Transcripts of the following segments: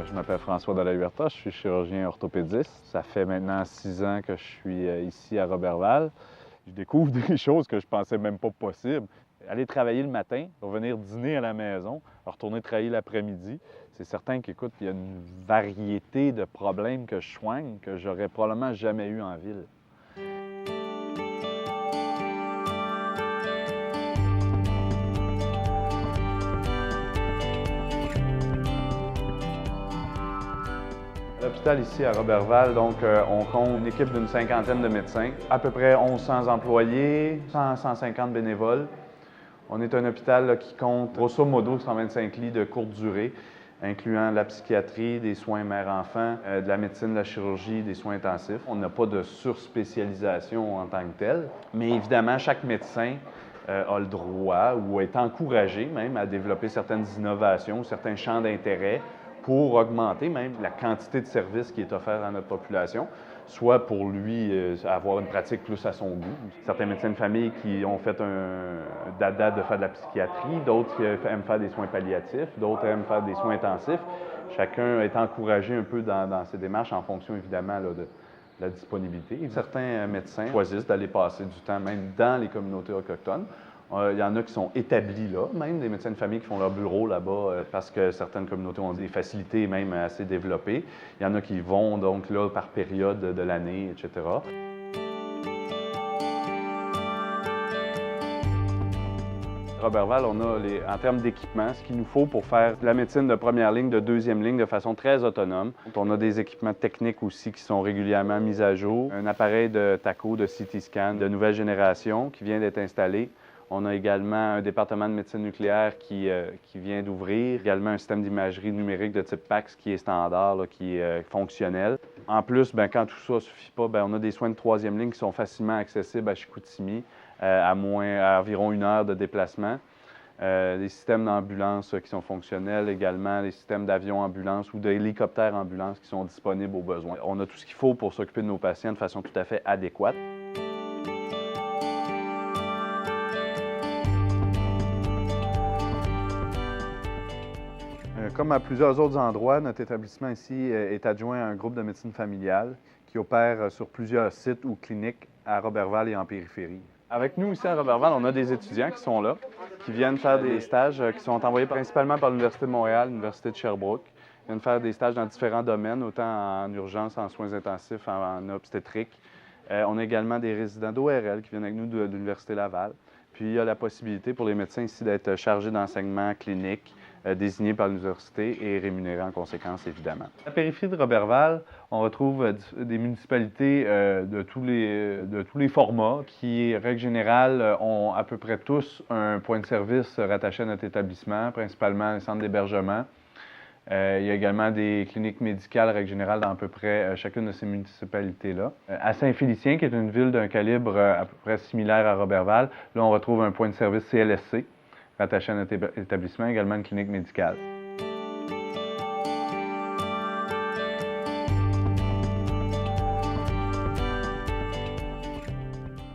Je m'appelle François Delahuerta, je suis chirurgien orthopédiste. Ça fait maintenant 6 ans que je suis ici à Roberval. Je découvre des choses que je pensais même pas possibles. Aller travailler le matin, revenir dîner à la maison, retourner travailler l'après-midi, c'est certain qu'écoute, il y a une variété de problèmes que je soigne que j'aurais probablement jamais eu en ville. À l'hôpital ici à Roberval, donc, on compte une équipe d'une 50aine de médecins, à peu près 1100 employés, 150 bénévoles. On est un hôpital là, qui compte grosso modo 125 lits de courte durée, incluant la psychiatrie, des soins mère-enfant, de la médecine, de la chirurgie, des soins intensifs. On n'a pas de surspécialisation en tant que telle, mais évidemment, chaque médecin a le droit ou est encouragé même à développer certaines innovations, certains champs d'intérêt pour augmenter même la quantité de services qui est offert à notre population, soit pour lui avoir une pratique plus à son goût. Certains médecins de famille qui ont fait un dada de faire de la psychiatrie, d'autres qui aiment faire des soins palliatifs, d'autres aiment faire des soins intensifs. Chacun est encouragé un peu dans ces démarches en fonction évidemment là, de la disponibilité. Certains médecins choisissent d'aller passer du temps même dans les communautés autochtones. Il y en a qui sont établis là, même des médecins de famille qui font leur bureau là-bas parce que certaines communautés ont des facilités même assez développées. Il y en a qui vont donc là par période de l'année, etc. Roberval, on a, en termes d'équipement, ce qu'il nous faut pour faire de la médecine de première ligne, de deuxième ligne de façon très autonome. On a des équipements techniques aussi qui sont régulièrement mis à jour. Un appareil de TACO, de CT scan de nouvelle génération qui vient d'être installé. On a également un département de médecine nucléaire qui vient d'ouvrir. Également un système d'imagerie numérique de type PACS qui est standard, là, qui est fonctionnel. En plus, quand tout ça ne suffit pas, on a des soins de troisième ligne qui sont facilement accessibles à Chicoutimi, à environ 1 heure de déplacement. Des systèmes d'ambulance qui sont fonctionnels également, des systèmes d'avions-ambulance ou d'hélicoptères-ambulance qui sont disponibles aux besoins. On a tout ce qu'il faut pour s'occuper de nos patients de façon tout à fait adéquate. Comme à plusieurs autres endroits, notre établissement ici est adjoint à un groupe de médecine familiale qui opère sur plusieurs sites ou cliniques à Roberval et en périphérie. Avec nous ici à Roberval, on a des étudiants qui sont là, qui viennent faire des stages qui sont envoyés principalement par l'Université de Montréal, l'Université de Sherbrooke. Ils viennent faire des stages dans différents domaines, autant en urgence, en soins intensifs, en obstétrique. On a également des résidents d'ORL qui viennent avec nous de l'Université Laval. Puis il y a la possibilité pour les médecins ici d'être chargés d'enseignement clinique, désignés par l'université et rémunérés en conséquence, évidemment. À la périphérie de Roberval, on retrouve des municipalités de tous les formats qui, règle générale, ont à peu près tous un point de service rattaché à notre établissement, principalement les centres d'hébergement. Il y a également des cliniques médicales, règle générale, dans à peu près chacune de ces municipalités-là. À Saint-Félicien, qui est une ville d'un calibre à peu près similaire à Roberval, là, on retrouve un point de service CLSC, rattaché à notre établissement, également une clinique médicale.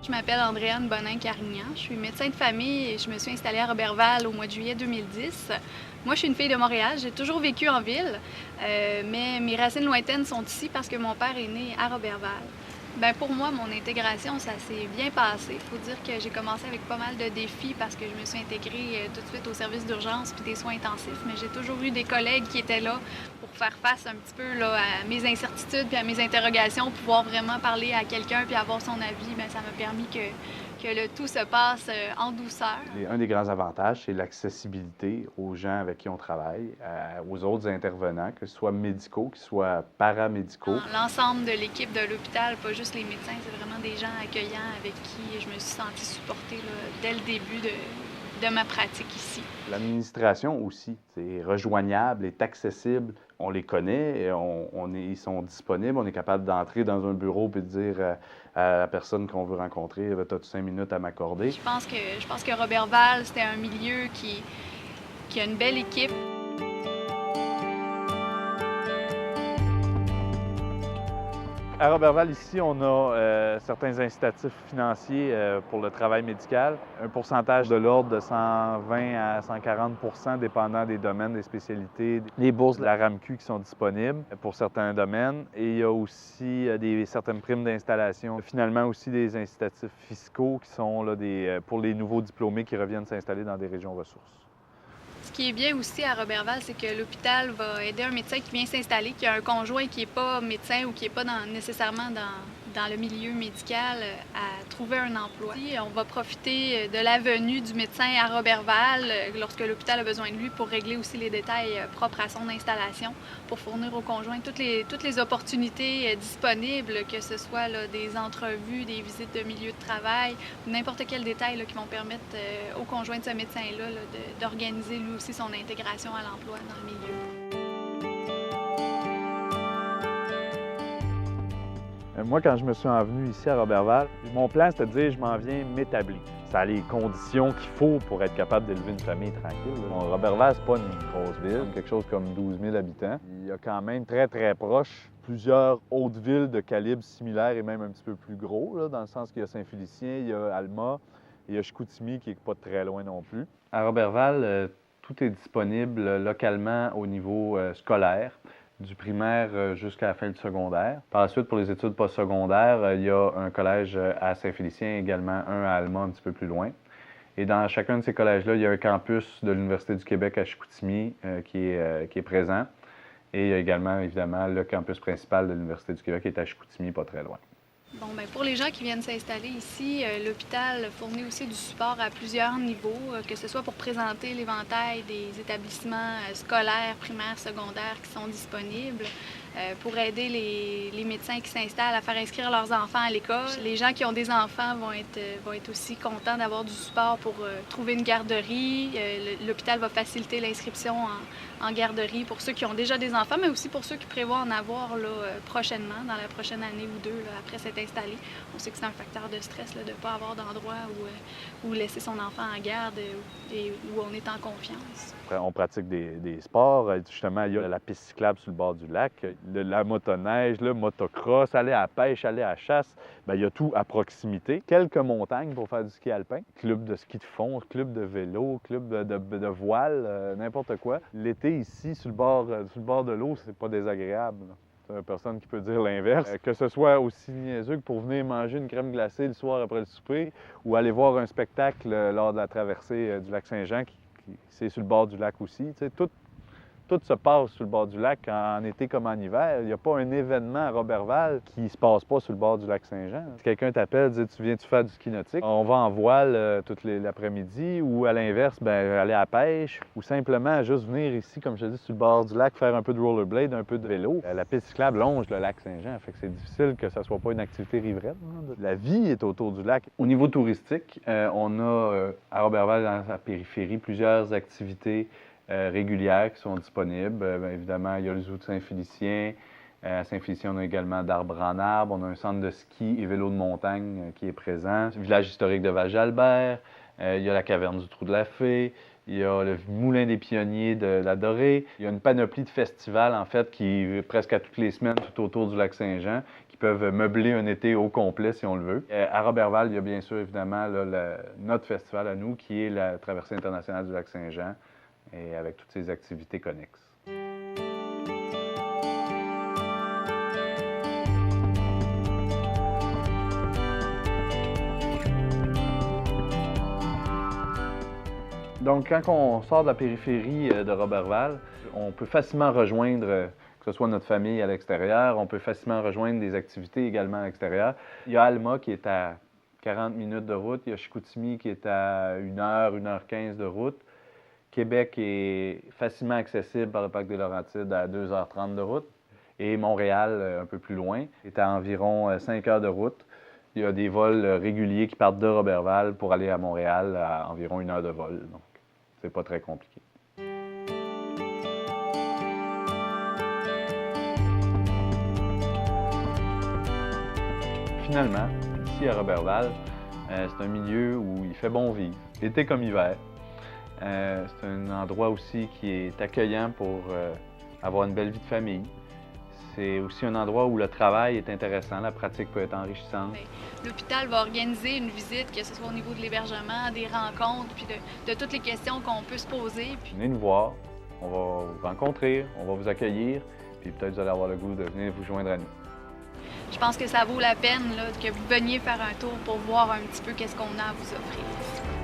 Je m'appelle Andréane Bonin-Carignan, je suis médecin de famille et je me suis installée à Roberval au mois de juillet 2010. Moi, je suis une fille de Montréal, j'ai toujours vécu en ville, mais mes racines lointaines sont ici parce que mon père est né à Roberval. Pour moi, mon intégration, ça s'est bien passé. Il faut dire que j'ai commencé avec pas mal de défis parce que je me suis intégrée tout de suite au service d'urgence puis des soins intensifs, mais j'ai toujours eu des collègues qui étaient là pour faire face un petit peu là, à mes incertitudes puis à mes interrogations, pouvoir vraiment parler à quelqu'un puis avoir son avis. Ça m'a permis que le tout se passe en douceur. Un des grands avantages, c'est l'accessibilité aux gens avec qui on travaille, aux autres intervenants, que ce soit médicaux, que ce soit paramédicaux. L'ensemble de l'équipe de l'hôpital, pas juste les médecins, c'est vraiment des gens accueillants avec qui je me suis sentie supportée là, dès le début de ma pratique ici. L'administration aussi, c'est rejoignable, est accessible. On les connaît, ils sont disponibles, on est capable d'entrer dans un bureau et de dire à la personne qu'on veut rencontrer, « T'as-tu 5 minutes à m'accorder? » Je pense que Roberval, c'était un milieu qui a une belle équipe. À Roberval, ici, on a certains incitatifs financiers pour le travail médical. Un pourcentage de l'ordre de 120 à 140 dépendant des domaines, des spécialités. Les bourses de la RAMQ qui sont disponibles pour certains domaines. Et il y a aussi certaines primes d'installation. Finalement, aussi des incitatifs fiscaux qui sont là, pour les nouveaux diplômés qui reviennent s'installer dans des régions ressources. Ce qui est bien aussi à Roberval, c'est que l'hôpital va aider un médecin qui vient s'installer, qui a un conjoint qui n'est pas médecin ou qui n'est pas nécessairement dans le milieu médical, à trouver un emploi. On va profiter de la venue du médecin à Roberval lorsque l'hôpital a besoin de lui pour régler aussi les détails propres à son installation, pour fournir au conjoint toutes les opportunités disponibles, que ce soit là, des entrevues, des visites de milieu de travail, n'importe quel détail là, qui vont permettre au conjoint de ce médecin-là d'organiser lui aussi son intégration à l'emploi dans le milieu. Moi, quand je me suis envenu ici à Roberval, mon plan, c'était de dire je m'en viens m'établir. Ça a les conditions qu'il faut pour être capable d'élever une famille tranquille. Bon, Roberval, c'est pas une grosse ville, quelque chose comme 12 000 habitants. Il y a quand même très proche plusieurs autres villes de calibre similaire et même un petit peu plus gros, là, dans le sens qu'il y a Saint-Félicien, il y a Alma, et il y a Chicoutimi qui n'est pas très loin non plus. À Roberval, tout est disponible localement au niveau scolaire, du primaire jusqu'à la fin du secondaire. Par la suite, pour les études postsecondaires, il y a un collège à Saint-Félicien, également un à Alma, un petit peu plus loin. Et dans chacun de ces collèges-là, il y a un campus de l'Université du Québec à Chicoutimi qui est présent. Et il y a également, évidemment, le campus principal de l'Université du Québec qui est à Chicoutimi, pas très loin. Bon, bien, pour les gens qui viennent s'installer ici, l'hôpital fournit aussi du support à plusieurs niveaux, que ce soit pour présenter l'éventail des établissements scolaires, primaires, secondaires qui sont disponibles, pour aider les médecins qui s'installent à faire inscrire leurs enfants à l'école. Les gens qui ont des enfants vont être aussi contents d'avoir du support pour trouver une garderie. L'hôpital va faciliter l'inscription en garderie pour ceux qui ont déjà des enfants, mais aussi pour ceux qui prévoient en avoir là, prochainement, dans la prochaine année ou deux, là, après s'être installé. On sait que c'est un facteur de stress là, de ne pas avoir d'endroit où laisser son enfant en garde et où on est en confiance. On pratique des sports. Justement, il y a la piste cyclable sur le bord du lac, la motoneige, le motocross, aller à la pêche, aller à la chasse. Bien, il y a tout à proximité. Quelques montagnes pour faire du ski alpin, club de ski de fond, club de vélo, club de voile, n'importe quoi. L'été, ici, sur le bord de l'eau, c'est pas désagréable. C'est une personne qui peut dire l'inverse. Que ce soit aussi niaiseux que pour venir manger une crème glacée le soir après le souper ou aller voir un spectacle lors de la traversée du lac Saint-Jean, c'est sur le bord du lac aussi. Tu sais, tout se passe sur le bord du lac en été comme en hiver. Il n'y a pas un événement à Roberval qui ne se passe pas sur le bord du lac Saint-Jean. Si quelqu'un t'appelle, dit « Tu viens-tu faire du ski nautique? » On va en voile toute l'après-midi ou à l'inverse, aller à la pêche ou simplement juste venir ici, comme je te dis, sur le bord du lac, faire un peu de rollerblade, un peu de vélo. La piste cyclable longe le lac Saint-Jean, fait que c'est difficile que ça ne soit pas une activité riveraine. La vie est autour du lac. Au niveau touristique, on a à Roberval, dans sa périphérie, plusieurs activités régulières qui sont disponibles. Évidemment, il y a le zoo de Saint-Félicien. À Saint-Félicien, on a également d'Arbre en Arbre. On a un centre de ski et vélo de montagne qui est présent. Le village historique de Val-Jalbert. Il y a la caverne du Trou de la Fée. Il y a le moulin des pionniers de la Dorée. Il y a une panoplie de festivals, en fait, qui, presque à toutes les semaines, tout autour du lac Saint-Jean, qui peuvent meubler un été au complet, si on le veut. À Roberval, il y a bien sûr, évidemment, là, notre festival à nous, qui est la Traversée internationale du lac Saint-Jean, et avec toutes ces activités connexes. Donc, quand on sort de la périphérie de Roberval, on peut facilement rejoindre, que ce soit notre famille à l'extérieur, on peut facilement rejoindre des activités également à l'extérieur. Il y a Alma qui est à 40 minutes de route, il y a Chicoutimi qui est à 1 heure, 1 heure 15 de route. Québec est facilement accessible par le parc des Laurentides à 2h30 de route. Et Montréal, un peu plus loin, est à environ 5 heures de route. Il y a des vols réguliers qui partent de Roberval pour aller à Montréal à environ 1 heure de vol. Donc, c'est pas très compliqué. Finalement, ici à Roberval, c'est un milieu où il fait bon vivre, été comme hiver. C'est un endroit aussi qui est accueillant pour avoir une belle vie de famille. c'est aussi un endroit où le travail est intéressant, la pratique peut être enrichissante. L'hôpital va organiser une visite, que ce soit au niveau de l'hébergement, des rencontres, puis de toutes les questions qu'on peut se poser. Venez nous voir, on va vous rencontrer, on va vous accueillir, puis peut-être vous allez avoir le goût de venir vous joindre à nous. Je pense que ça vaut la peine là, que vous veniez faire un tour pour voir un petit peu qu'est-ce qu'on a à vous offrir.